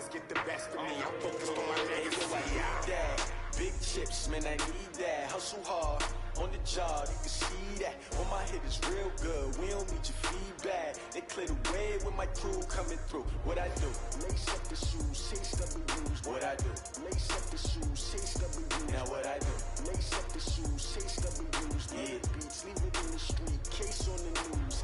always get the best of me. I'm focused on my legacy. That big chips, man, I need that. Hustle hard on the job, you can see that. When my hit is real good, we don't need your feedback. They clear the way with my crew coming through. What I do? Lace up the shoes, chase W's. What I do? Lace up the shoes, chase W's. Now what I do? Lace up the shoes, chase W's. Yeah, beats, leave it in the street, case on the news.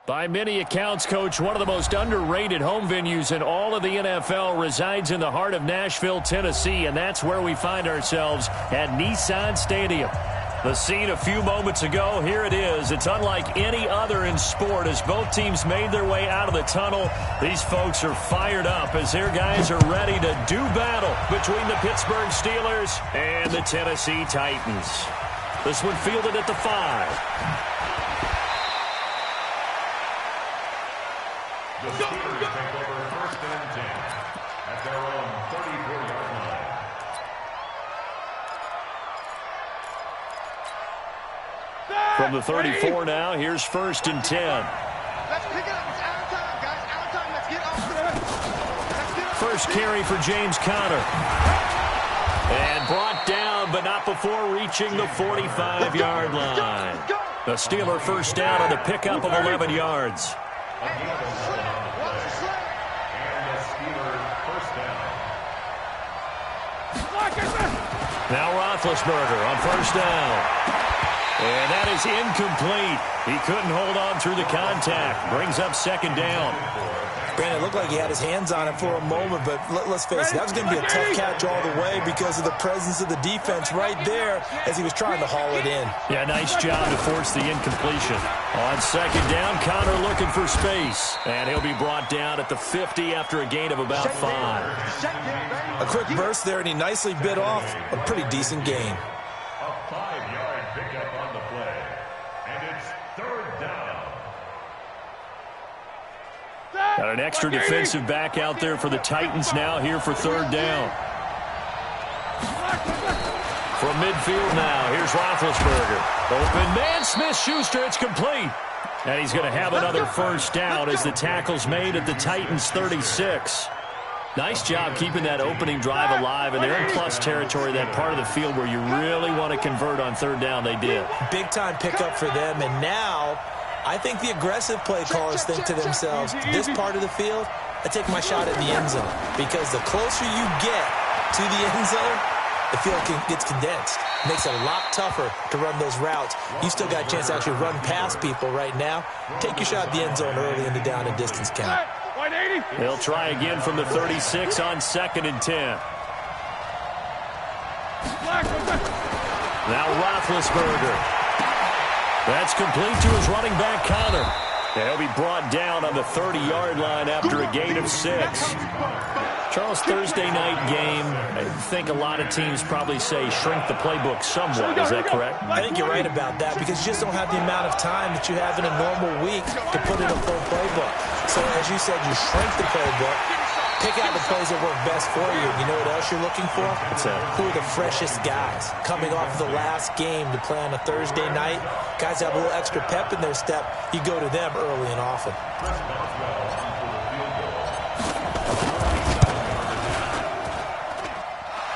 By many accounts, Coach, one of the most underrated home venues in all of the NFL resides in the heart of Nashville, Tennessee, and that's where we find ourselves at Nissan Stadium. The scene a few moments ago, here it is. It's unlike any other in sport as both teams made their way out of the tunnel. These folks are fired up as their guys are ready to do battle between the Pittsburgh Steelers and the Tennessee Titans. This one fielded at the 5. The Steelers take over first and 10 at their own 34-yard line. From the 34 now, here's first and 10. Let's pick it up. It's out of time, guys. Out of time. Let's get off. First carry for James Conner. And brought down, but not before reaching the 45-yard line. The Steeler first down on a pickup of 11 yards. Now Roethlisberger on first down. And that is incomplete. He couldn't hold on through the contact. Brings up second down. Brandon, it looked like he had his hands on it for a moment, but let's face it, that was going to be a tough catch all the way because of the presence of the defense right there as he was trying to haul it in. Yeah, nice job to force the incompletion. On second down, Conner looking for space. And he'll be brought down at the 50 after a gain of about 5. A quick burst there, and he nicely bit off a pretty decent gain. A 5-yard pickup on the play. And it's third down. Got an extra defensive back out there for the Titans now here for third down. From midfield now, here's Roethlisberger. Open man, Smith-Schuster, it's complete. And he's going to have another first down as the tackle's made at the Titans' 36. Nice job keeping that opening drive alive, and they're in plus territory, that part of the field where you really want to convert on third down. They did. Big-time pickup for them, and now I think the aggressive play callers think to themselves, this part of the field, I take my shot at the end zone. Because the closer you get to the end zone, the field gets condensed. Makes it a lot tougher to run those routes. You still got a chance to actually run past people right now. Take your shot at the end zone early in the down and distance count. They'll try again from the 36 on 2nd and 10. Now Roethlisberger. That's complete to his running back, Connor. He'll be brought down on the 30-yard line after a gain of 6. Charles, Thursday night game, I think a lot of teams probably say shrink the playbook somewhat. Is that correct? I think you're right about that because you just don't have the amount of time that you have in a normal week to put in a full playbook. So as you said, you shrink the playbook, pick out the plays that work best for you. You know what else you're looking for? What's that? Who are the freshest guys coming off the last game to play on a Thursday night? Guys have a little extra pep in their step. You go to them early and often.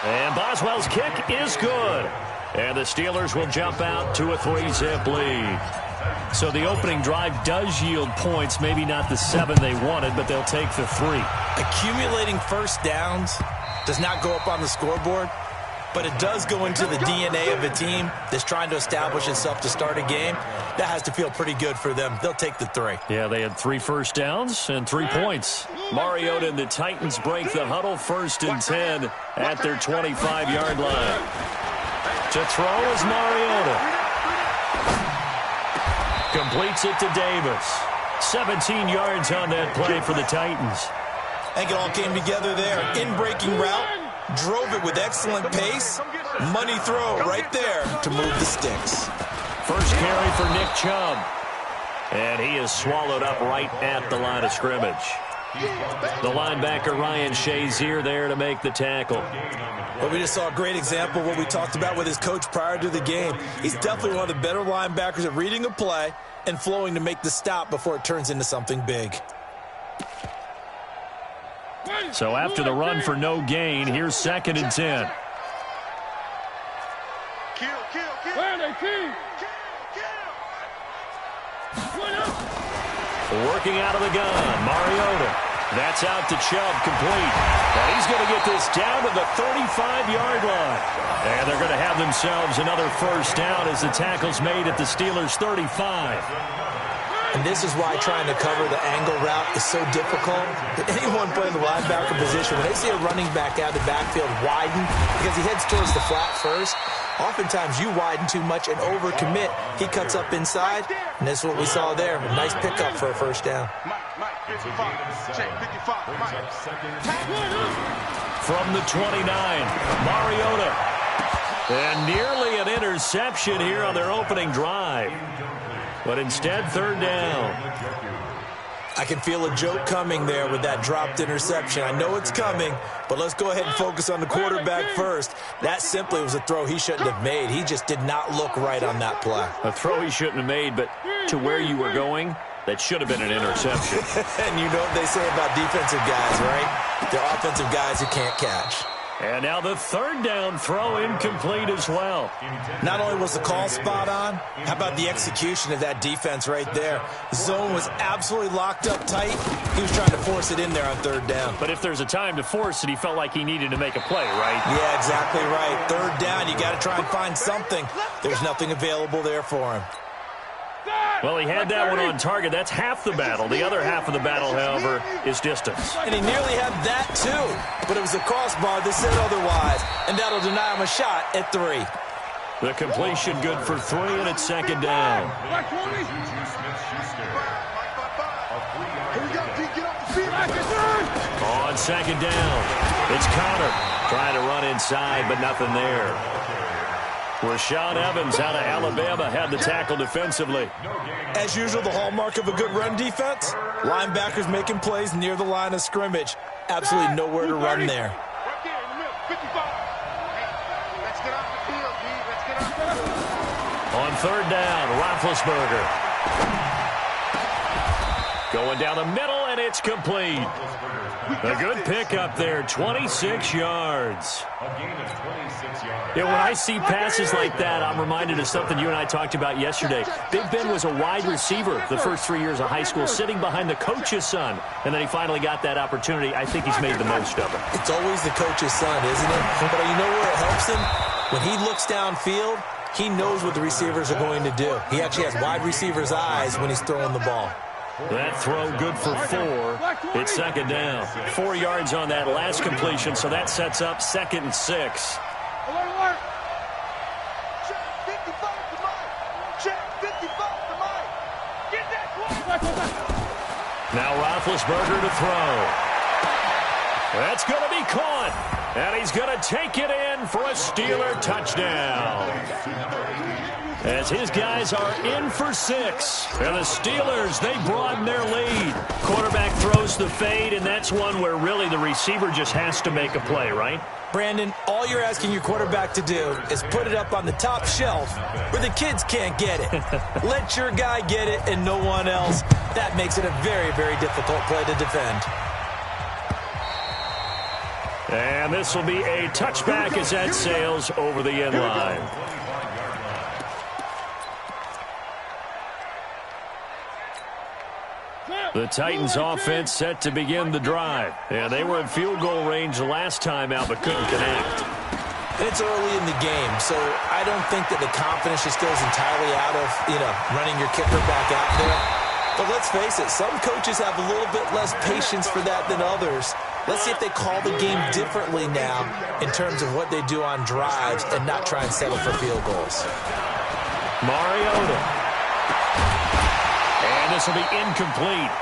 And Boswell's kick is good. And the Steelers will jump out to a 3-zip lead. So the opening drive does yield points, maybe not the 7 they wanted, but they'll take the 3. Accumulating first downs does not go up on the scoreboard, but it does go into the DNA of a team that's trying to establish itself to start a game. That has to feel pretty good for them. They'll take the 3. Yeah, they had 3 first downs and 3 points. Mariota and the Titans break the huddle 1st and 10 at their 25-yard line. To throw is Mariota. Completes it to Davis. 17 yards on that play for the Titans. I think it all came together there. In-breaking route, drove it with excellent pace. Money throw right there to move the sticks. First carry for Nick Chubb. And he is swallowed up right at the line of scrimmage. The linebacker Ryan Shazier there to make the tackle. Well, we just saw a great example of what we talked about with his coach prior to the game. He's definitely one of the better linebackers at reading a play and flowing to make the stop before it turns into something big. So after the run for no gain, here's 2nd and 10. Working out of the gun, Mariota. That's out to Chubb, complete. And he's going to get this down to the 35-yard line. And they're going to have themselves another first down as the tackle's made at the Steelers' 35. And this is why trying to cover the angle route is so difficult. Anyone playing the linebacker position, when they see a running back out of the backfield widen because he heads towards the flat first, oftentimes you widen too much and overcommit. He cuts up inside, and this is what we saw there. A nice pickup for a first down. From the 29, Mariota. And nearly an interception here on their opening drive. But instead, 3rd down. I can feel a joke coming there with that dropped interception. I know it's coming, but let's go ahead and focus on the quarterback first. That simply was a throw he shouldn't have made. He just did not look right on that play. A throw he shouldn't have made, but to where you were going, that should have been an interception. And you know what they say about defensive guys, right? They're offensive guys who can't catch. And now the 3rd down throw incomplete as well. Not only was the call spot on, how about the execution of that defense right there? The zone was absolutely locked up tight. He was trying to force it in there on 3rd down. But if there's a time to force it, he felt like he needed to make a play, right? Yeah, exactly right. 3rd down, you got to try and find something. There's nothing available there for him. Well, he had that one on target. That's half the battle. The other half of the battle, however, is distance. And he nearly had that, too. But it was a crossbar that said otherwise. And that'll deny him a shot at 3. The completion good for 3, and it's 2nd down. On 2nd down, it's Connor trying to run inside, but nothing there. Rashaan Evans out of Alabama had the tackle defensively. As usual, the hallmark of a good run defense, linebackers making plays near the line of scrimmage. Absolutely nowhere to run there. On 3rd down, Roethlisberger. Going down the middle, and it's complete. A good pickup there, 26 yards. Yeah, when I see passes like that, I'm reminded of something you and I talked about yesterday. Big Ben was a wide receiver the first 3 years of high school, sitting behind the coach's son, and then he finally got that opportunity. I think he's made the most of it. It's always the coach's son, isn't it? But you know where it helps him? When he looks downfield, he knows what the receivers are going to do. He actually has wide receivers' eyes when he's throwing the ball. That throw good for 4. It's second down. 4 yards on that last completion, so that sets up 2nd and 6. Now Roethlisberger to throw. That's going to be caught. And he's going to take it in for a Steeler touchdown. As his guys are in for 6. And the Steelers, they broaden their lead. Quarterback throws the fade, and that's one where really the receiver just has to make a play, right? Brandon, all you're asking your quarterback to do is put it up on the top shelf where the kids can't get it. Let your guy get it and no one else. That makes it a very, very difficult play to defend. And this will be a touchback as that sails over the end line. The Titans offense set to begin the drive. And they were in field goal range last time out but couldn't connect. It's early in the game, so I don't think that the confidence just goes entirely out of, running your kicker back out there. But let's face it, some coaches have a little bit less patience for that than others. Let's see if they call the game differently now in terms of what they do on drives and not try and settle for field goals. Mariota. And this will be incomplete.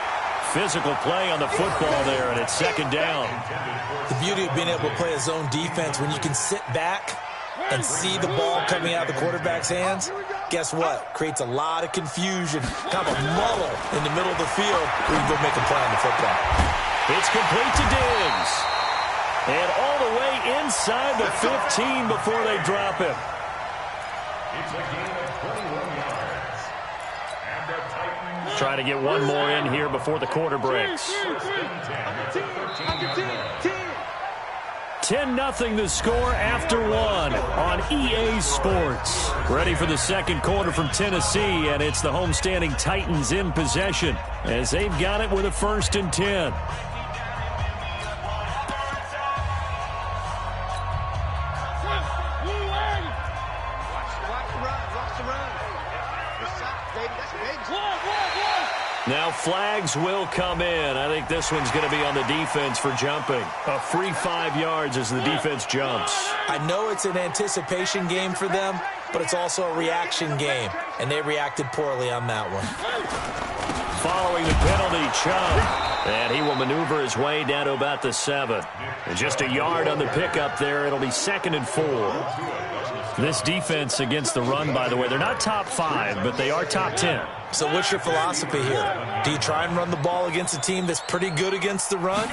Physical play on the football there, and it's second down. The beauty of being able to play a zone defense when you can sit back and see the ball coming out of the quarterback's hands, guess what? Creates a lot of confusion, kind of a muddle in the middle of the field where you can go make a play on the football. It's complete to Diggs. And all the way inside the 15 before they drop him. It's a gain of 21 yards. And the Titans try to get one more in here before the quarter breaks. 10-0 the score after one on EA Sports. Ready for the second quarter from Tennessee, and it's the homestanding Titans in possession as they've got it with a 1st and 10. Now flags will come in. I think this one's going to be on the defense for jumping. A free 5 yards as the defense jumps. I know it's an anticipation game for them, but it's also a reaction game, and they reacted poorly on that one. Following the penalty, Chubb. And he will maneuver his way down to about the 7. And just a yard on the pickup there. It'll be 2nd and 4. This defense against the run, by the way, they're not top 5, but they are top 10. So what's your philosophy here? Do you try and run the ball against a team that's pretty good against the run?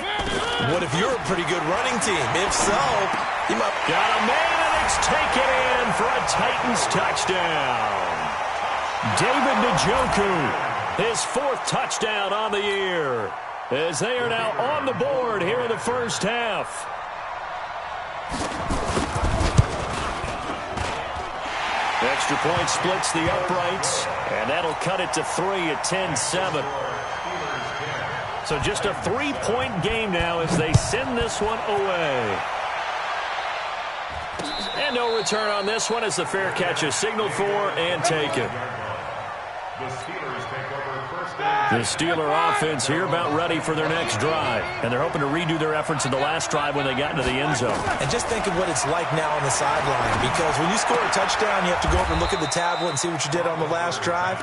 What if you're a pretty good running team? If so, you might... Got a man, and it's taken in for a Titans touchdown. David Njoku, his 4th touchdown on the year, as they are now on the board here in the first half. Extra point splits the uprights, and that'll cut it to 3 at 10-7. So just a 3-point game now as they send this one away. And no return on this one as the fair catch is signaled for and taken. The Steeler offense here about ready for their next drive. And they're hoping to redo their efforts in the last drive when they got into the end zone. And just think of what it's like now on the sideline. Because when you score a touchdown, you have to go over and look at the tablet and see what you did on the last drive.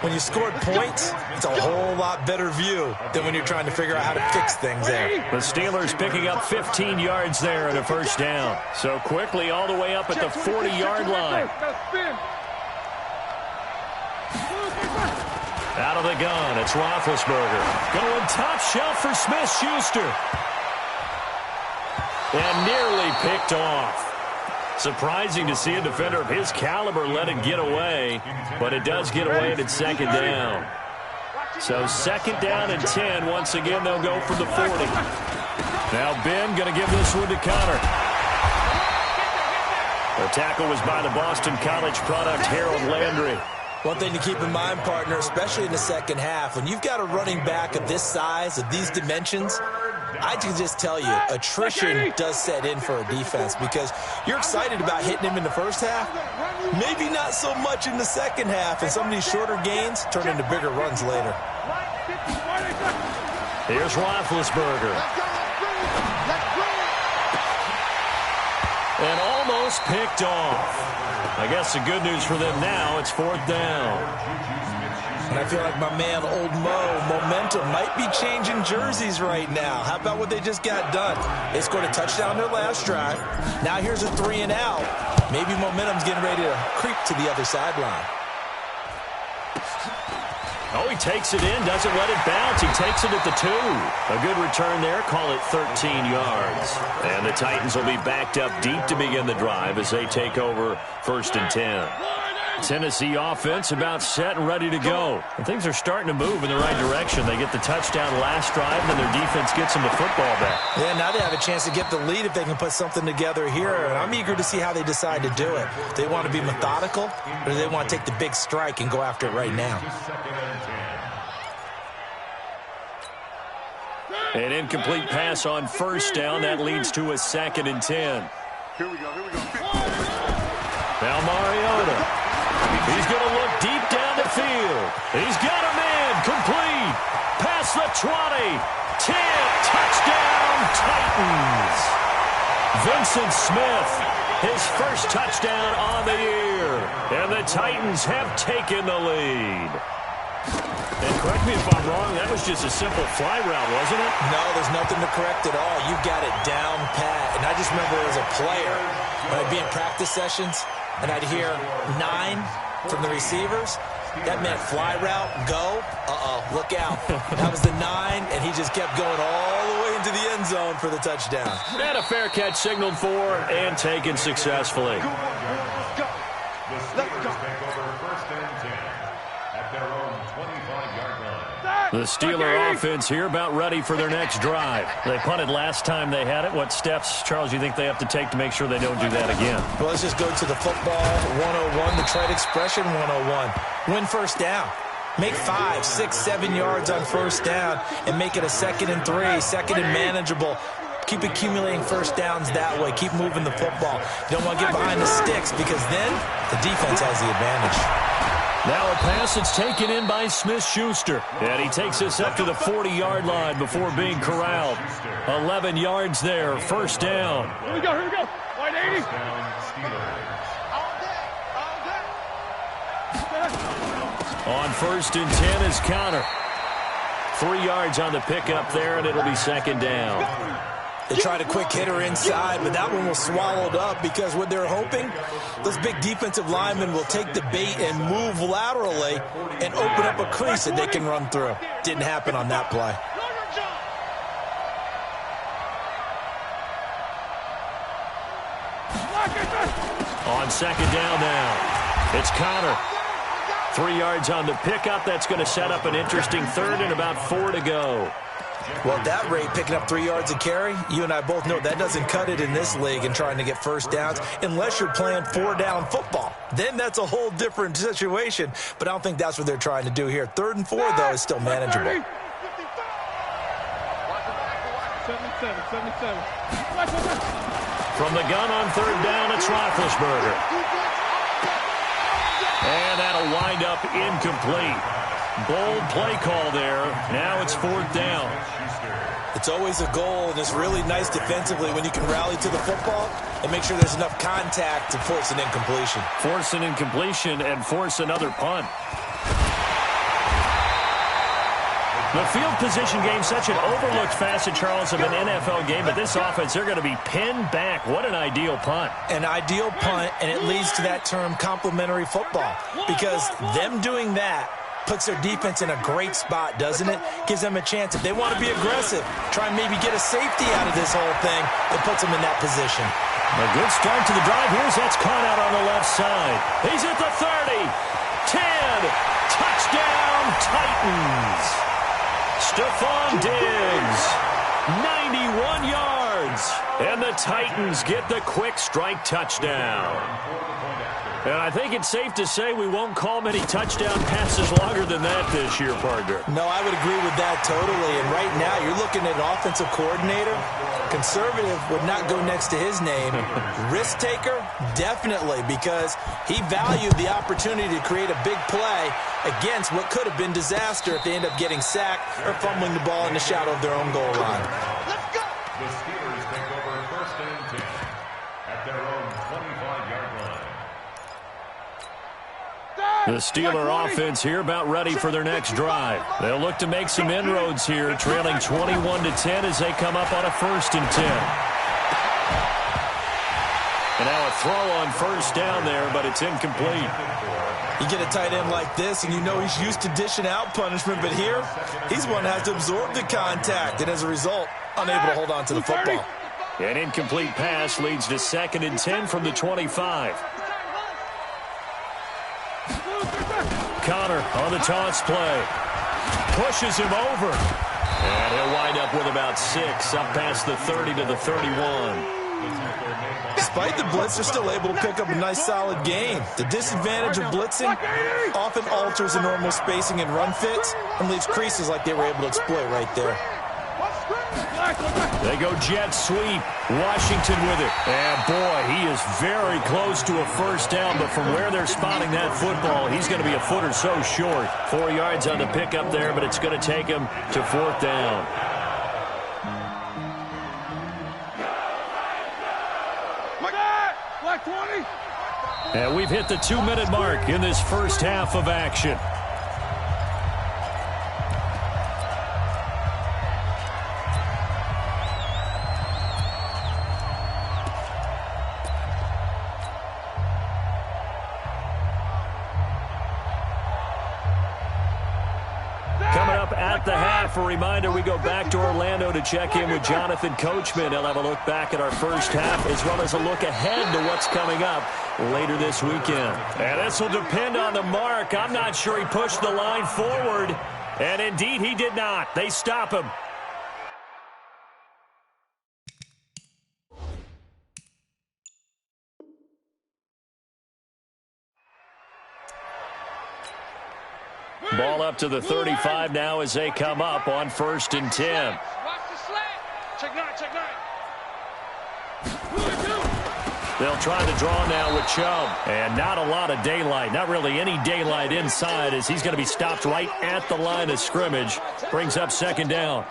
When you scored points, it's a whole lot better view than when you're trying to figure out how to fix things there. The Steelers picking up 15 yards there and a first down. So quickly all the way up at the 40-yard line. Out of the gun, it's Roethlisberger. Going top shelf for Smith-Schuster. And nearly picked off. Surprising to see a defender of his caliber let it get away, but it does get away and it's 2nd down. So 2nd down and 10. Once again, they'll go for the 40. Now Ben going to give this one to Connor. The tackle was by the Boston College product, Harold Landry. One thing to keep in mind, partner, especially in the second half, when you've got a running back of this size, of these dimensions, I can just tell you, attrition does set in for a defense because you're excited about hitting him in the first half. Maybe not so much in the second half, and some of these shorter gains turn into bigger runs later. Here's Roethlisberger. And almost picked off. I guess the good news for them now, it's 4th down. And I feel like my man, Old Mo, momentum might be changing jerseys right now. How about what they just got done? They scored a touchdown their last drive. Now here's a 3 and out. Maybe momentum's getting ready to creep to the other sideline. Oh, he takes it in, doesn't let it bounce. He takes it at the 2. A good return there, call it 13 yards. And the Titans will be backed up deep to begin the drive as they take over 1st and 10. Tennessee offense about set and ready to go. And things are starting to move in the right direction. They get the touchdown last drive, and their defense gets them the football back. Yeah, now they have a chance to get the lead if they can put something together here. And I'm eager to see how they decide to do it. Do they want to be methodical, or do they want to take the big strike and go after it right now? An incomplete pass on 1st down. That leads to a 2nd and 10. Here we go. Now Mariota. He's going to look deep down the field. He's got a man. Complete. Past the 20. 10. Touchdown, Titans. Vincent Smith, his first touchdown on the year. And the Titans have taken the lead. And correct me if I'm wrong, that was just a simple fly route, wasn't it? No, there's nothing to correct at all. You got it down pat. And I just remember as a player, when I'd be in practice sessions, and I'd hear 9 from the receivers, that meant fly route, go, look out. That was the 9, and he just kept going all the way into the end zone for the touchdown. And a fair catch signaled for and taken successfully. The Steeler offense here about ready for their next drive. They punted last time they had it. What steps, Charles, you think they have to take to make sure they don't do that again? Well, let's just go to the football 101, the trade expression 101. Win 1st down. Make 5, 6, 7 yards on 1st down and make it a 2nd and 3, 2nd and manageable. Keep accumulating 1st downs that way. Keep moving the football. You don't want to get behind the sticks because then the defense has the advantage. Now a pass that's taken in by Smith-Schuster. And he takes this up to the 40-yard line before being corralled. 11 yards there, 1st down. Here we go. Wide 80. On 1st and 10 is Connor. 3 yards on the pickup there, and it'll be 2nd down. They tried a quick hitter inside, but that one was swallowed up because what they're hoping, those big defensive linemen will take the bait and move laterally and open up a crease that they can run through. Didn't happen on that play. On 2nd down now, it's Connor. 3 yards on the pickup. That's going to set up an interesting 3rd and about 4 to go. Well, at that rate, picking up 3 yards a carry, you and I both know that doesn't cut it in this league and trying to get 1st downs unless you're playing 4-down football. Then that's a whole different situation, but I don't think that's what they're trying to do here. 3rd and 4, though, is still manageable. 77. From the gun on 3rd down, it's Roethlisberger. And that'll wind up incomplete. Bold play call there. Now it's 4th down. It's always a goal, and it's really nice defensively when you can rally to the football and make sure there's enough contact to force an incompletion. Force an incompletion and force another punt. The field position game, such an overlooked facet, Charles, of an NFL game, but this offense, they're going to be pinned back. What an ideal punt. An ideal punt, and it leads to that term complementary football, because them doing that puts their defense in a great spot, doesn't it? Gives them a chance. If they want to be aggressive, try and maybe get a safety out of this whole thing, it puts them in that position. A good start to the drive. Here's that's caught out on the left side. He's at the 30. 10. Touchdown, Titans. Stephon Diggs. 91 yards. ends. And the Titans get the quick strike touchdown. And I think it's safe to say we won't call many touchdown passes longer than that this year, partner. No, I would agree with that totally. And right now, you're looking at an offensive coordinator. Conservative would not go next to his name. Risk taker, definitely, because he valued the opportunity to create a big play against what could have been disaster if they end up getting sacked or fumbling the ball in the shadow of their own goal line. Let's go! The Steelers take over 1st and 10 at their own 25-yard line. The Steeler offense here about ready for their next drive. They'll look to make some inroads here, trailing 21-10 as they come up on a 1st and 10. And now a throw on 1st down there, but it's incomplete. You get a tight end like this, and you know he's used to dishing out punishment, but here, he's one that has to absorb the contact, and as a result, unable to hold on to the football. An incomplete pass leads to 2nd and 10 from the 25. Connor on the toss play. Pushes him over. And he'll wind up with about 6 up past the 30 to the 31. Despite the blitz, they're still able to pick up a nice, solid gain. The disadvantage of blitzing often alters the normal spacing and run fits and leaves creases like they were able to exploit right there. They go jet sweep. Washington with it. And, boy, he is very close to a 1st down, but from where they're spotting that football, he's going to be a foot or so short. 4 yards on the pickup there, but it's going to take him to 4th down. And we've hit the 2-minute mark in this first half of action. At the half, a reminder, we go back to Orlando to check in with Jonathan Coachman. He'll have a look back at our first half as well as a look ahead to what's coming up later this weekend. And this will depend on the mark. I'm not sure he pushed the line forward. And indeed, he did not. They stop him. Ball up to the 35 now as they come up on 1st and 10. Watch the slant. Check 9, check 9. They'll try to draw now with Chubb. And not a lot of daylight. Not really any daylight inside as he's going to be stopped right at the line of scrimmage. Brings up 2nd down.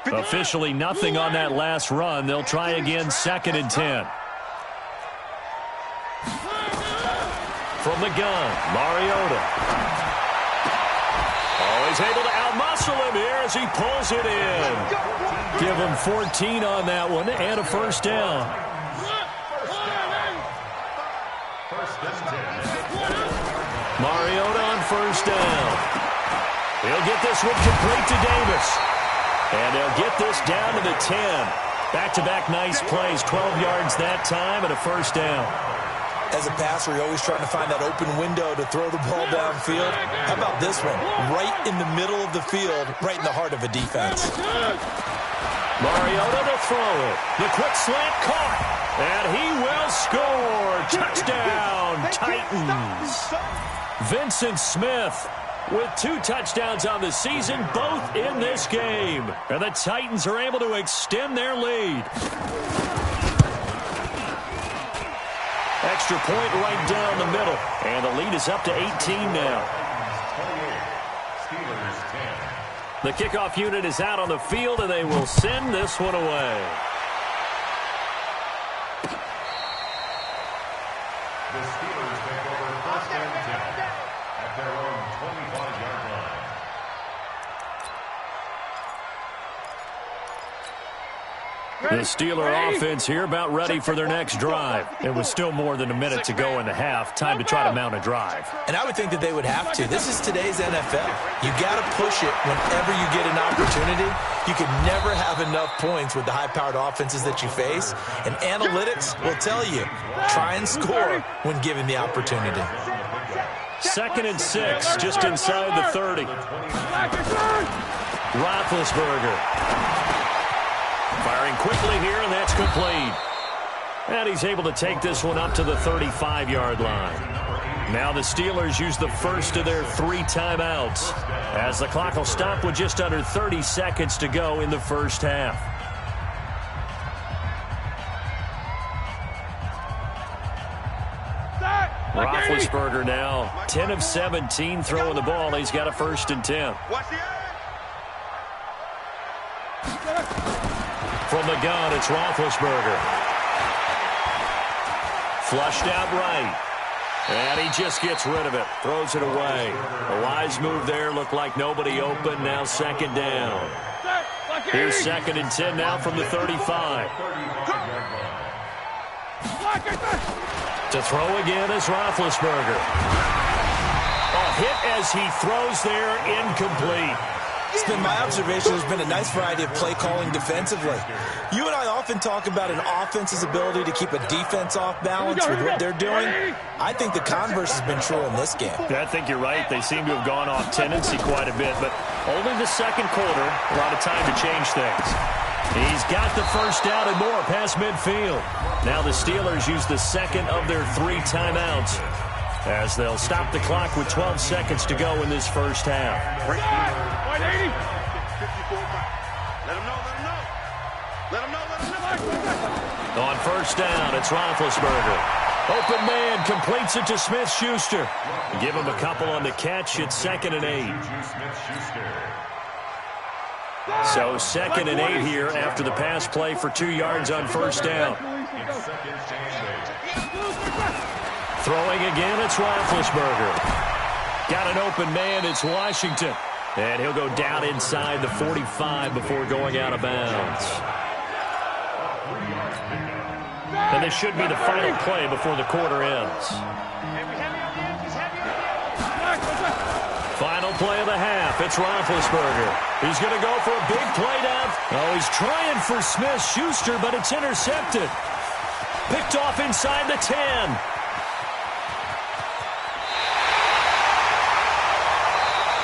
Officially nothing on that last run. They'll try again 2nd and 10. From the gun, Mariota. Oh, he's able to outmuscle him here as he pulls it in. Give him 14 on that one and a 1st down. Mariota on 1st down. He'll get this one complete to Davis. And they'll get this down to the 10. Back-to-back nice plays, 12 yards that time and a 1st down. As a passer, you're always trying to find that open window to throw the ball downfield. How about this one? Right in the middle of the field, right in the heart of a defense. Mariota to throw it. The quick slant caught. And he will score. Touchdown, Titans. Vincent Smith with 2 touchdowns on the season, both in this game. And the Titans are able to extend their lead. Extra point right down the middle. And the lead is up to 18 now. The kickoff unit is out on the field, and they will send this one away. The Steelers take over 1st and 10 at their own 25-yard line. The Steeler offense here about ready for their next drive. It was still more than a minute to go in the half. Time to try to mount a drive. And I would think that they would have to. This is today's NFL. You got to push it whenever you get an opportunity. You can never have enough points with the high-powered offenses that you face. And analytics will tell you, try and score when given the opportunity. 2nd and 6, just inside the 30. Roethlisberger. Firing quickly here, and that's complete. And he's able to take this one up to the 35-yard line. Now the Steelers use the first of their 3 timeouts, as the clock will stop with just under 30 seconds to go in the first half. Roethlisberger now 10 of 17 throwing the ball. He's got a 1st and 10. From the gun, it's Roethlisberger. Flushed out right. And he just gets rid of it. Throws it away. A wise move there. Looked like nobody open. Now 2nd down. Here's 2nd and 10 now from the 35. To throw again is Roethlisberger. A hit as he throws there, incomplete. It's been my observation there's been a nice variety of play calling defensively. You and I often talk about an offense's ability to keep a defense off balance with what they're doing. I think the converse has been true in this game. I think you're right. They seem to have gone off tendency quite a bit, but only the 2nd quarter, a lot of time to change things. He's got the 1st down and more past midfield. Now the Steelers use the 2nd of their 3 timeouts, as they'll stop the clock with 12 seconds to go in this first half. Let him know. On 1st down, it's Roethlisberger. Open man completes it to Smith-Schuster. Give him a couple on the catch. It's 2nd and 8. So 2nd and 8 here after the pass play for 2 yards on 1st down. Throwing again, it's Roethlisberger. Got an open man, it's Washington. And he'll go down inside the 45 before going out of bounds. And this should be the final play before the quarter ends. Final play of the half, it's Roethlisberger. He's going to go for a big play down. Oh, he's trying for Smith-Schuster, but it's intercepted. Picked off inside the 10.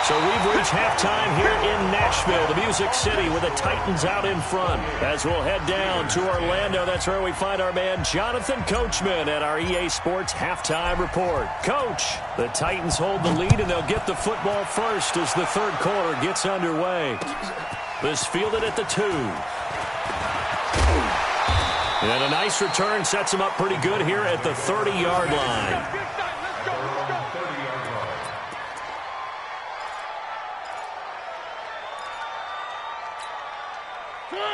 So we've reached halftime here in Nashville, the Music City, with the Titans out in front. As we'll head down to Orlando, that's where we find our man Jonathan Coachman at our EA Sports Halftime Report. Coach, the Titans hold the lead, and they'll get the football first as the 3rd quarter gets underway. This fielded at the 2. And a nice return sets him up pretty good here at the 30-yard line.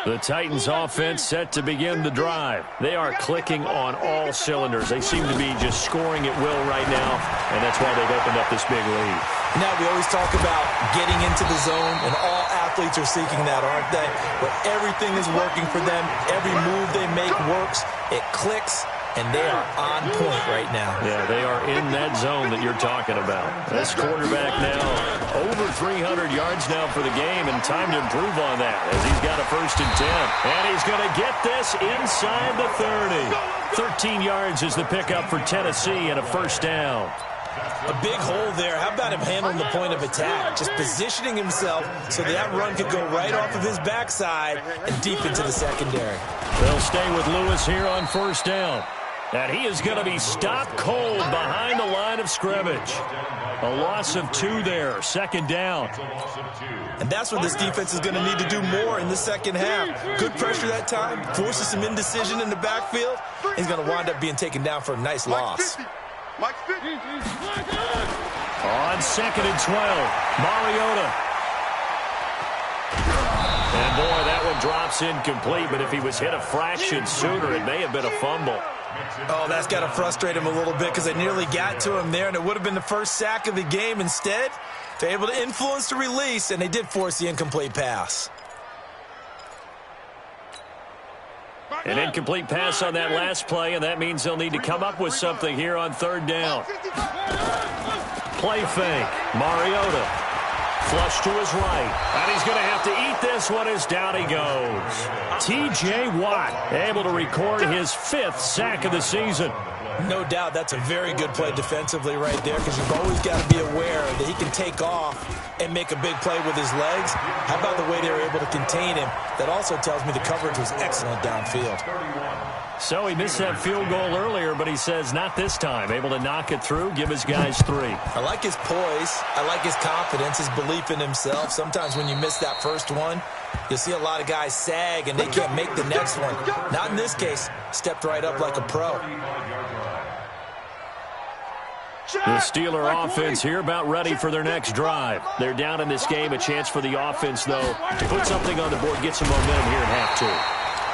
The Titans offense set to begin the drive. They are clicking on all cylinders. They seem to be just scoring at will right now, and that's why they've opened up this big lead. Now, we always talk about getting into the zone, and all athletes are seeking that, aren't they? But everything is working for them. Every move they make works. It clicks, and they are on point right now. Yeah, they are in that zone that you're talking about. This quarterback now over 300 yards now for the game, and time to improve on that as he's got a 1st and 10. And he's going to get this inside the 30. 13 yards is the pickup for Tennessee and a 1st down. A big hole there. How about him handling the point of attack? Just positioning himself so that run could go right off of his backside and deep into the secondary. They'll stay with Lewis here on 1st down. And he is going to be stopped cold behind the line of scrimmage. A loss of 2 there, 2nd down. And that's what this defense is going to need to do more in the 2nd half. Good pressure that time, forces some indecision in the backfield. He's going to wind up being taken down for a nice loss. On 2nd and 12, Mariota. And boy, that one drops incomplete, but if he was hit a fraction sooner, it may have been a fumble. Oh, that's got to frustrate him a little bit because they nearly got to him there, and it would have been the first sack of the game. Instead, they're able to influence the release, and they did force the incomplete pass. An incomplete pass on that last play, and that means they'll need to come up with something here on 3rd down. Play fake. Mariota. Flush to his right. And he's going to have to eat this one as down he goes. T.J. Watt able to record his 5th sack of the season. No doubt that's a very good play defensively right there, because you've always got to be aware that he can take off and make a big play with his legs. How about the way they were able to contain him? That also tells me the coverage was excellent downfield. So he missed that field goal earlier, but he says not this time. Able to knock it through, give his guys 3. I like his poise. I like his confidence, his belief in himself. Sometimes when you miss that first one, you'll see a lot of guys sag and they can't make the next one. Not in this case. Stepped right up like a pro. The Steeler offense here about ready for their next drive. They're down in this game. A chance for the offense, though, to put something on the board, get some momentum here in half 2.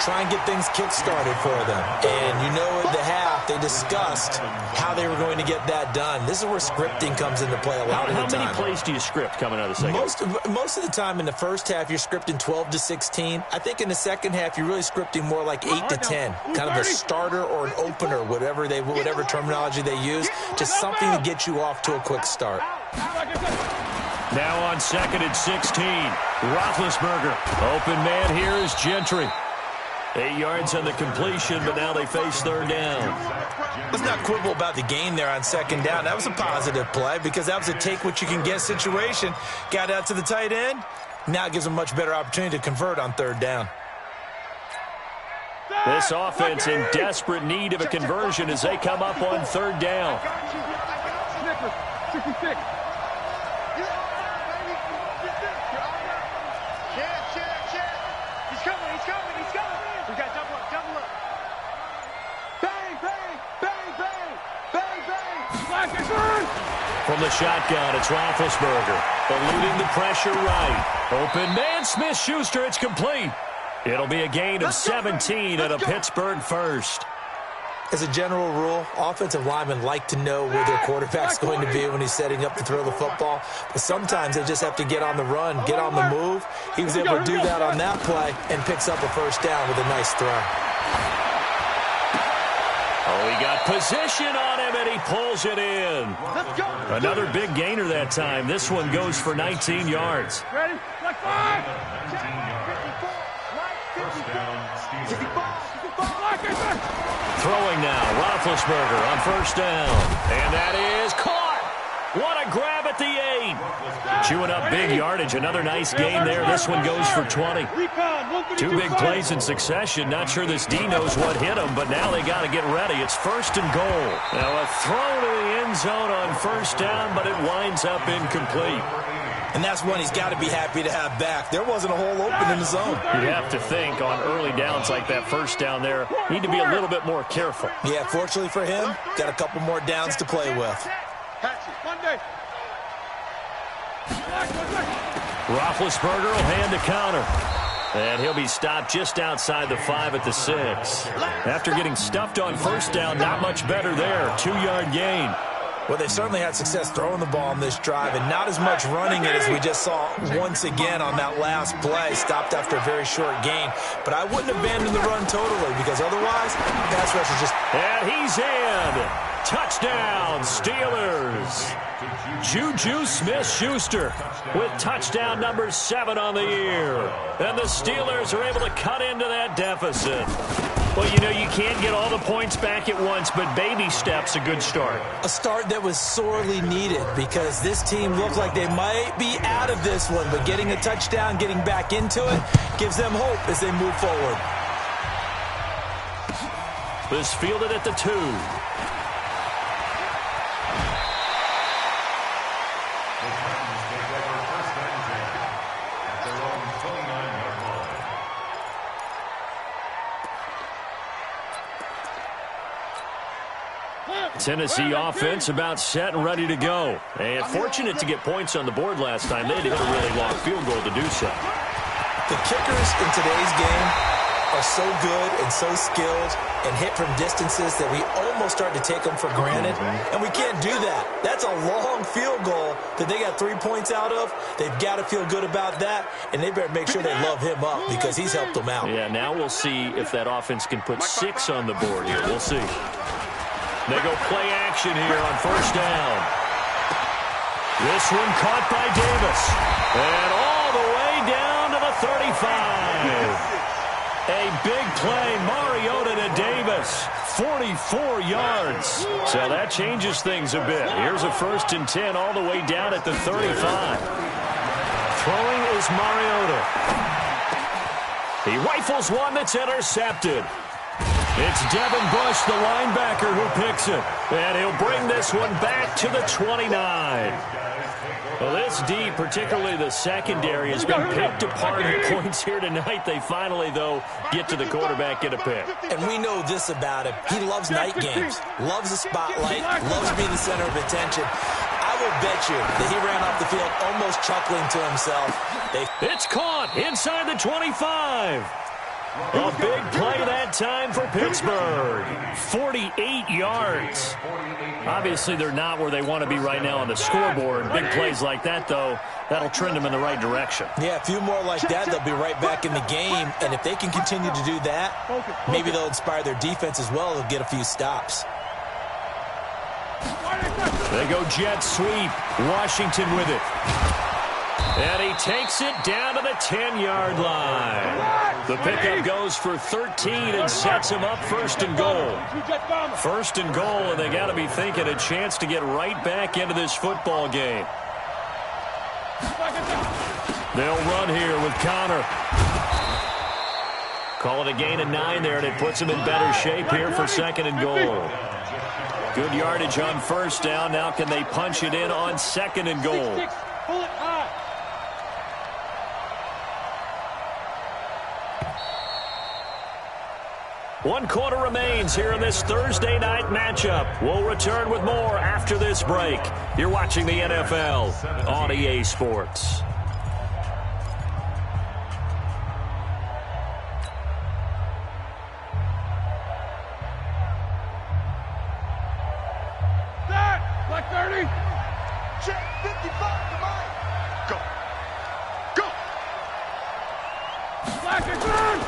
Try and get things kick-started for them. And you know at the half, they discussed how they were going to get that done. This is where scripting comes into play a lot of the time. How many plays do you script coming out of the second? Most of the time in the first half, you're scripting 12 to 16. I think in the second half, you're really scripting more like 8 to 10. Kind of a starter or an opener, whatever terminology they use. Just something to get you off to a quick start. Now on 2nd and 16. Roethlisberger. Open man here is Gentry. 8 yards on the completion, but now they face 3rd down. Let's not quibble about the gain there on 2nd down. That was a positive play because that was a take-what-you-can-get situation. Got out to the tight end. Now it gives them a much better opportunity to convert on 3rd down. This offense in desperate need of a conversion as they come up on 3rd down. From the shotgun, it's Roethlisberger. Eluding the pressure right. Open man, Smith-Schuster, it's complete. It'll be a gain of 17 and a Pittsburgh first. As a general rule, offensive linemen like to know where their quarterback's going to be when he's setting up to throw the football. But sometimes they just have to get on the run, get on the move. He was able to do that on that play and picks up a 1st down with a nice throw. Oh, he got position on him, and he pulls it in. Another big gainer that time. This one goes for 19 yards. Ready? Like 5. Throwing now, Roethlisberger on 1st down. And that is caught. What a grab at the 8. Chewing up big yardage. Another nice gain there. This one goes for 20. 2 big plays in succession. Not sure this D knows what hit him, but now they got to get ready. It's 1st and goal. Now a throw to the end zone on 1st down, but it winds up incomplete. And that's one he's got to be happy to have back. There wasn't a hole open in the zone. You'd have to think on early downs like that 1st down there, need to be a little bit more careful. Yeah, fortunately for him, got a couple more downs to play with. Roethlisberger will hand the counter. And he'll be stopped just outside the 5 at the 6. After getting stuffed on 1st down, not much better there. 2-yard gain. Well, they certainly had success throwing the ball on this drive and not as much running it as we just saw once again on that last play. Stopped after a very short gain. But I wouldn't abandon the run totally because otherwise, pass rush is just... And he's in. Touchdown, Steelers. Juju Smith-Schuster with touchdown number 7 on the year. And the Steelers are able to cut into that deficit. Well, you know, you can't get all the points back at once, but baby steps, a good start. A start that was sorely needed because this team looked like they might be out of this one, but getting a touchdown, getting back into it, gives them hope as they move forward. This fielded at the 2. Tennessee offense about set and ready to go. And fortunate to get points on the board last time. They had to hit a really long field goal to do so. The kickers in today's game are so good and so skilled and hit from distances that we almost start to take them for granted. And we can't do that. That's a long field goal that they got 3 points out of. They've got to feel good about that, and they better make sure they love him up because he's helped them out. Yeah, now we'll see if that offense can put 6 on the board here. We'll see. They go play action here on 1st down. This one caught by Davis. And all the way down to the 35. A big play, Mariota to Davis. 44 yards. So that changes things a bit. Here's a 1st and 10 all the way down at the 35. Throwing is Mariota. He rifles one that's intercepted. It's Devin Bush, the linebacker, who picks it. And he'll bring this one back to the 29. Well, this D, particularly the secondary, has been picked apart at points here tonight. They finally, though, get to the quarterback, get a pick. And we know this about him. He loves night games, loves the spotlight, loves being the center of attention. I will bet you that he ran off the field almost chuckling to himself. It's caught inside the 25. A big play that time for Pittsburgh. 48 yards. Obviously, they're not where they want to be right now on the scoreboard. Big plays like that, though, that'll trend them in the right direction. Yeah, a few more like that, they'll be right back in the game. And if they can continue to do that, maybe they'll inspire their defense as well. They'll get a few stops. They go jet sweep. Washington with it. And he takes it down to the 10-yard line. The pickup goes for 13 and sets him up 1st and goal. 1st and goal, and they got to be thinking a chance to get right back into this football game. They'll run here with Connor. Call it a gain of 9 there, and it puts them in better shape here for 2nd and goal. Good yardage on 1st down. Now can they punch it in on 2nd and goal? Pull it high. One quarter remains here in this Thursday night matchup. We'll return with more after this break. You're watching the NFL on EA Sports. Black 30. Check 55 to mine. Go. Go. Black is on.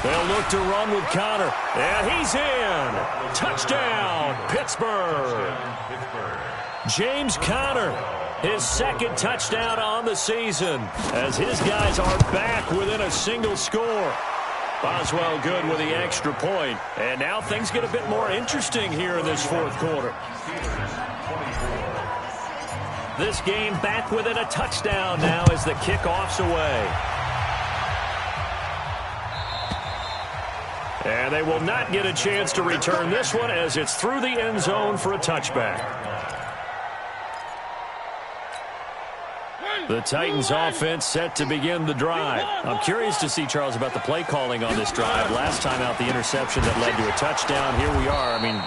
They'll look to run with Connor. And he's in. Touchdown, Pittsburgh. James Conner, his 2nd touchdown on the season, as his guys are back within a single score. Boswell good with the extra point. And now things get a bit more interesting here in this 4th quarter. This game back within a touchdown now as the kickoff's away. And they will not get a chance to return this one as it's through the end zone for a touchback. The Titans offense set to begin the drive. I'm curious to see, Charles, about the play calling on this drive. Last time out, the interception that led to a touchdown. Here we are. I mean,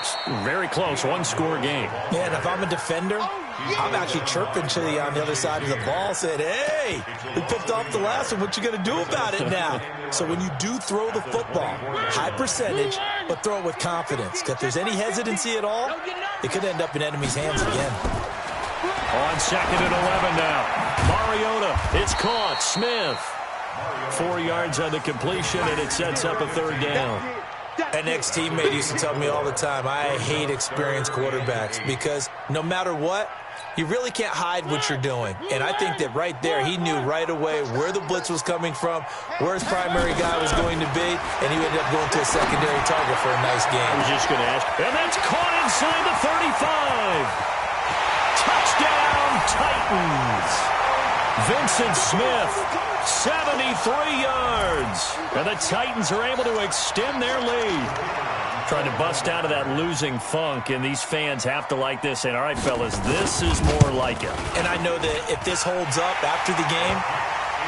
very close, 1-score game. Yeah, and if I'm a defender, I'm actually chirping to you on the other side of the ball, saying, hey, we picked off the last one. What you going to do about it now? So when you do throw the football, high percentage, but throw it with confidence. If there's any hesitancy at all, it could end up in enemy's hands again. On 2nd and 11 now. Mariota, it's caught. Smith. 4 yards on the completion, and it sets up a 3rd down. An ex-teammate used to tell me all the time, I hate experienced quarterbacks because no matter what, you really can't hide what you're doing. And I think that right there, he knew right away where the blitz was coming from, where his primary guy was going to be, and he ended up going to a secondary target for a nice game. I was just going to ask. And that's caught inside the 35. Touchdown, Titans. Vincent Smith, 73 yards. And the Titans are able to extend their lead. Trying to bust out of that losing funk, and these fans have to like this. And, all right, fellas, this is more like it. And I know that if this holds up after the game,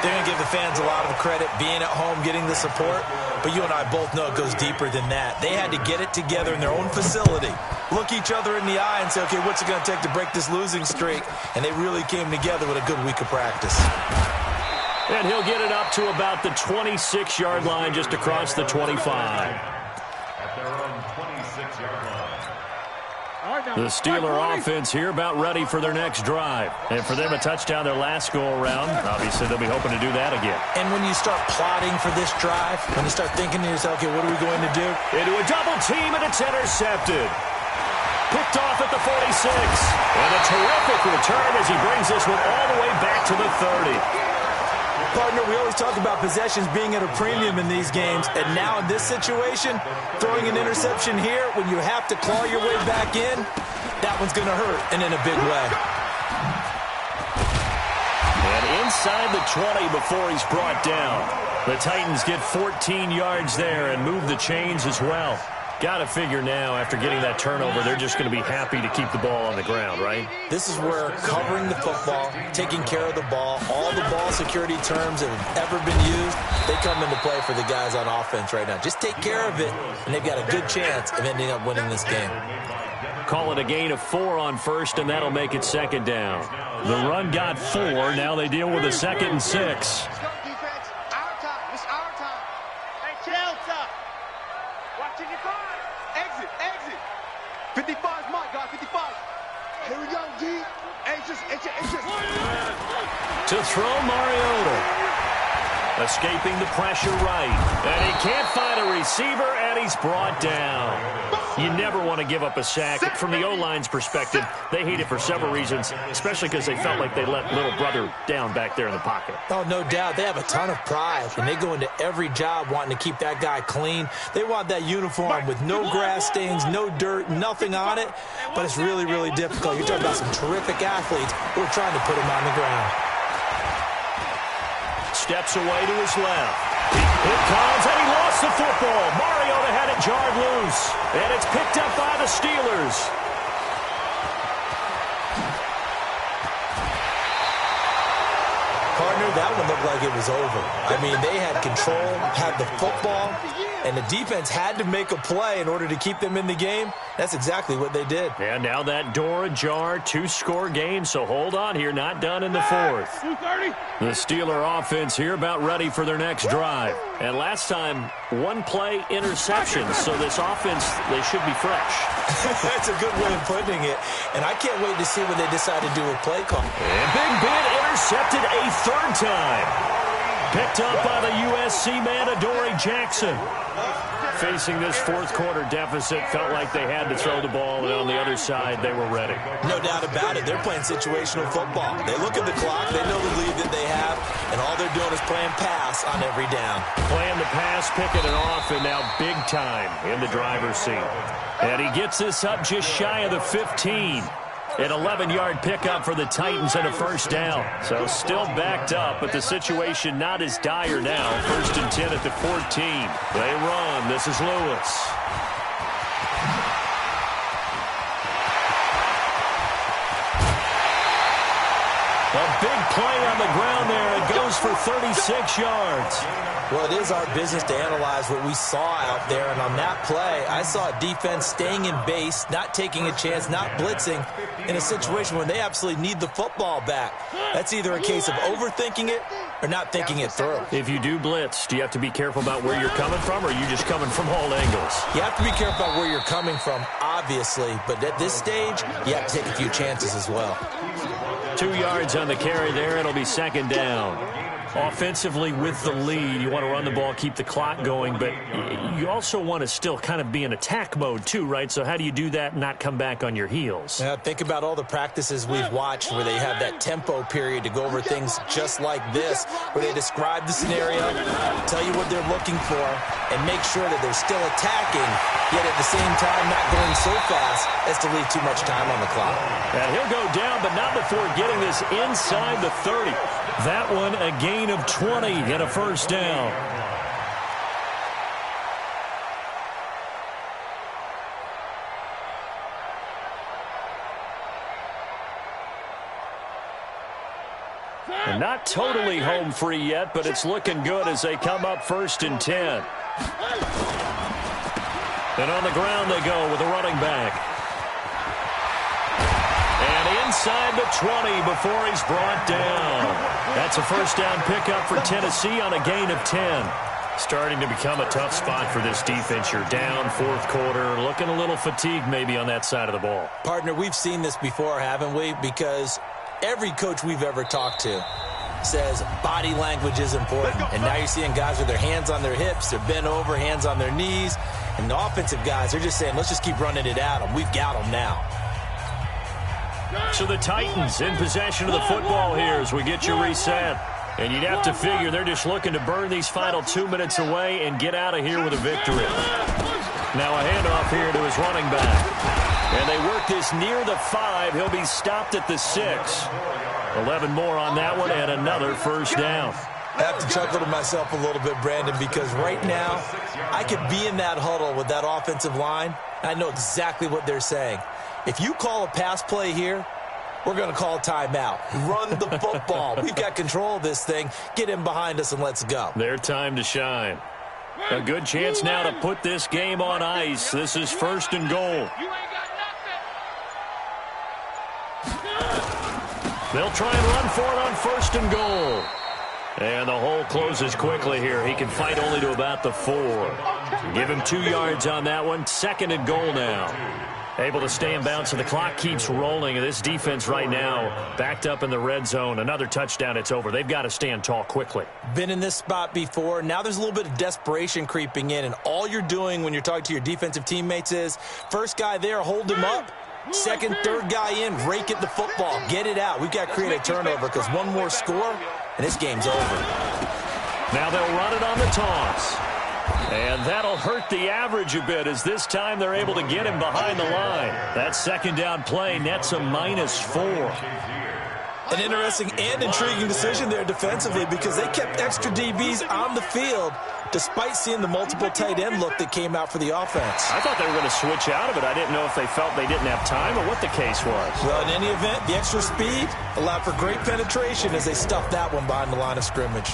they're going to give the fans a lot of credit being at home, getting the support. But you and I both know it goes deeper than that. They had to get it together in their own facility, look each other in the eye and say, okay, what's it going to take to break this losing streak? And they really came together with a good week of practice. And he'll get it up to about the 26-yard line, just across the 25. At their own 26-yard line. The Steeler offense here about ready for their next drive. And for them, a touchdown their last go-around. Obviously, they'll be hoping to do that again. And when you start plotting for this drive, when you start thinking to yourself, okay, what are we going to do? Into a double team, and it's intercepted. picked off at the 46. And a terrific return as he brings this one all the way back to the 30. Partner, we always talk about possessions being at a premium in these games, and now in this situation, throwing an interception here when you have to claw your way back in, that one's going to hurt, and in a big way. And inside the 20 before he's brought down. The Titans get 14 yards there and move the chains as well. Got to figure now, after getting that turnover, they're just going to be happy to keep the ball on the ground, right? This is where covering the football, taking care of the ball, all the ball security terms that have ever been used, they come into play for the guys on offense right now. Just take care of it, and they've got a good chance of ending up winning this game. Call it a gain of 4 on first, and that'll make it second down. The run got 4. Now they deal with a 2nd and 6. Let's go, defense. Our time. It's our time. Hey, Chelsea. Watching your car. Exit. 55 is mark, guys. 55. Here we go, D. Hey, just. To throw Mariota. Escaping the pressure right. And he can't find a receiver, and he's brought down. You never want to give up a sack. From the O-line's perspective, they hate it for several reasons, especially because they felt like they let little brother down back there in the pocket. Oh, no doubt. They have a ton of pride, and they go into every job wanting to keep that guy clean. They want that uniform with no grass stains, no dirt, nothing on it, but it's really, really difficult. You're talking about some terrific athletes who are trying to put him on the ground. Steps away to his left. Here comes, and he lost the football. Mariota had it jarred loose, and it's picked up by the Steelers. Partner, that one looked like it was over. I mean, they had control, had the football, and the defense had to make a play in order to keep them in the game. That's exactly what they did. And now that door ajar, 2-score game, so hold on here, not done in the 4th. The Steeler offense here about ready for their next drive. And last time, 1-play interception, so this offense, they should be fresh. That's a good way of putting it. And I can't wait to see what they decide to do with play call. And Big Ben intercepted a 3rd time. Picked up by the USC man, Adoree Jackson. Facing this 4th quarter deficit, felt like they had to throw the ball, and on the other side, they were ready. No doubt about it. They're playing situational football. They look at the clock, they know the lead that they have, and all they're doing is playing pass on every down. Playing the pass, picking it off, and now big time in the driver's seat. And he gets this up just shy of the 15. An 11-yard pickup for the Titans and a 1st down. So still backed up, but the situation not as dire now. 1st and 10 at the 14. They run. This is Lewis. A big play on the ground there. It goes for 36 yards. Well, it is our business to analyze what we saw out there, and on that play, I saw a defense staying in base, not taking a chance, not blitzing, in a situation when they absolutely need the football back. That's either a case of overthinking it or not thinking it through. If you do blitz, do you have to be careful about where you're coming from, or are you just coming from all angles? You have to be careful about where you're coming from, obviously, but at this stage, you have to take a few chances as well. 2 yards on the carry there. It'll be 2nd down. Offensively with the lead, you want to run the ball, keep the clock going, but you also want to still kind of be in attack mode too, right? So how do you do that and not come back on your heels? Think about all the practices we've watched where they have that tempo period to go over things just like this, where they describe the scenario, tell you what they're looking for, and make sure that they're still attacking, yet at the same time not going so fast as to leave too much time on the clock. And he'll go down, but not before getting this inside the 30. That one a gain of 20 and a 1st down. And not totally home free yet, but it's looking good as they come up 1st and 10. And on the ground they go with a running back. And inside the 20 before he's brought down. That's a 1st down pickup for Tennessee on a gain of 10. Starting to become a tough spot for this defense. You're down 4th quarter, looking a little fatigued maybe on that side of the ball. Partner, we've seen this before, haven't we? Because every coach we've ever talked to says body language is important. And now you're seeing guys with their hands on their hips, they're bent over, hands on their knees. And the offensive guys, they're just saying, let's just keep running it at them. We've got them now. So the Titans in possession of the football here as we get you reset. And you'd have to figure they're just looking to burn these final 2 minutes away and get out of here with a victory. Now a handoff here to his running back. And they work this near the 5. He'll be stopped at the 6. 11 more on that one and another first down. I have to chuckle to myself a little bit, Brandon, because right now I could be in that huddle with that offensive line. I know exactly what they're saying. If you call a pass play here, we're going to call a timeout. Run the football. We've got control of this thing. Get in behind us and let's go. Their time to shine. A good chance now to put this game on ice. This is 1st and goal. They'll try and run for it on 1st and goal. And the hole closes quickly here. He can fight only to about the 4. Give him 2 yards on that one. 2nd and goal now. Able to stay in bounds, so the clock keeps rolling. And this defense right now backed up in the red zone. Another touchdown, it's over. They've got to stand tall quickly. Been in this spot before. Now there's a little bit of desperation creeping in. And all you're doing when you're talking to your defensive teammates is, first guy there, hold him up. Second, third guy in, rake at the football. Get it out. We've got to create a turnover because one more score, and this game's over. Now they'll run it on the toss. And that'll hurt the average a bit as this time they're able to get him behind the line. That 2nd down play nets a -4. An interesting and intriguing decision there defensively because they kept extra DBs on the field despite seeing the multiple tight end look that came out for the offense. I thought they were going to switch out of it. I didn't know if they felt they didn't have time or what the case was. Well, in any event, the extra speed allowed for great penetration as they stuffed that one behind the line of scrimmage.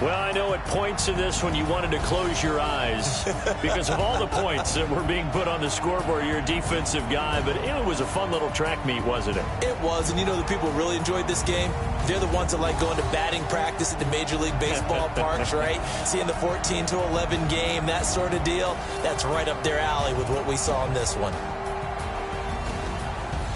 Well, I know at points in this when you wanted to close your eyes because of all the points that were being put on the scoreboard. You're a defensive guy, but it was a fun little track meet, wasn't it? It was, and you know the people who really enjoyed this game? They're the ones that like going to batting practice at the Major League Baseball parks, right? Seeing the 14-11 game, that sort of deal. That's right up their alley with what we saw in this one.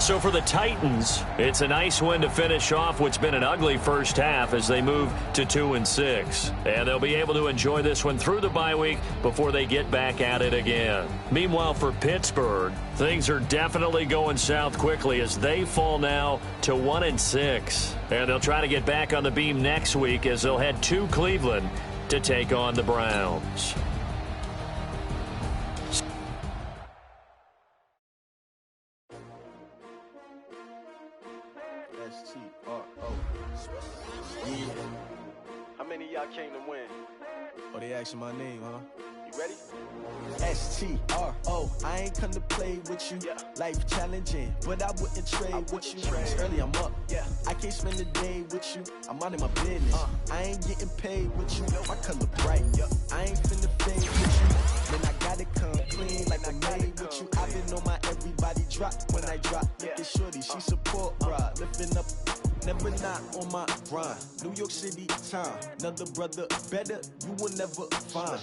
So for the Titans, it's a nice win to finish off what's been an ugly first half as they move to 2-6. And they'll be able to enjoy this one through the bye week before they get back at it again. Meanwhile, for Pittsburgh, things are definitely going south quickly as they fall now to 1-6. And they'll try to get back on the beam next week as they'll head to Cleveland to take on the Browns. How many of y'all came to win? Oh, they asking my name, huh? You ready? S-T-R-O, I ain't come to play with you. Life challenging, but I wouldn't trade with you. It's early, I'm up. I can't spend a day with you. I'm out of my business. I ain't getting paid with you. My color bright. I ain't finna fade with you. Man, I gotta come clean like I made with you. I've been on my everybody drop when I drop. Look at shorty, she support ride. Lifting up, never not on my grind. New York City time, another brother better, you will never find.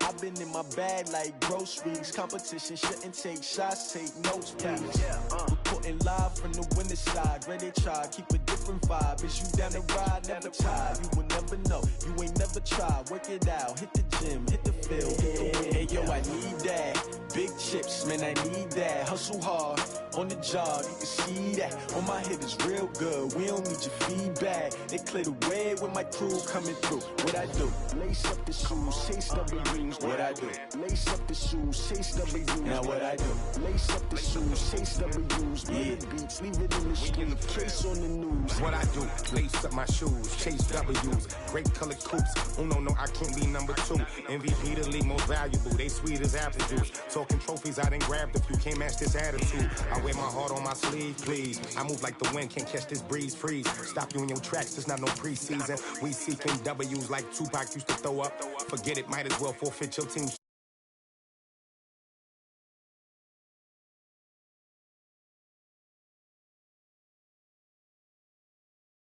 I've been in my bag like groceries. Competition shouldn't take shots, take notes, please. Reporting live from the winning side. Ready to try, keep a different vibe. Is you down the ride, never tired. You will never know, you ain't never tried. Work it out, hit the gym, hit the field, hit the win. Hey yo, I need that. Big chips, man, I need that. Hustle hard, on the job, you can see that. On my hit is real good, we don't need your feedback. They clear the way with my crew coming through. What I do? Lace up the shoes, chase W's. What I do? Lace up the shoes, chase W's. Now what I do? Lace up the shoes, chase W's. Big beats, leave it in the street, case on the news. What I do? Lace up my shoes, chase W's. Great colored coops. Oh no, I can't be number 2. MVP the league most valuable. They sweet as apple juice. Talking trophies, I done grabbed a few. Can't match this attitude. I wear my heart on my sleeve, please. I move like the wind, can't catch this breeze. Freeze. Stop you in your tracks. It's not no preseason. We seeking W's like Tupac used to throw up. Forget it, might as well forfeit your team.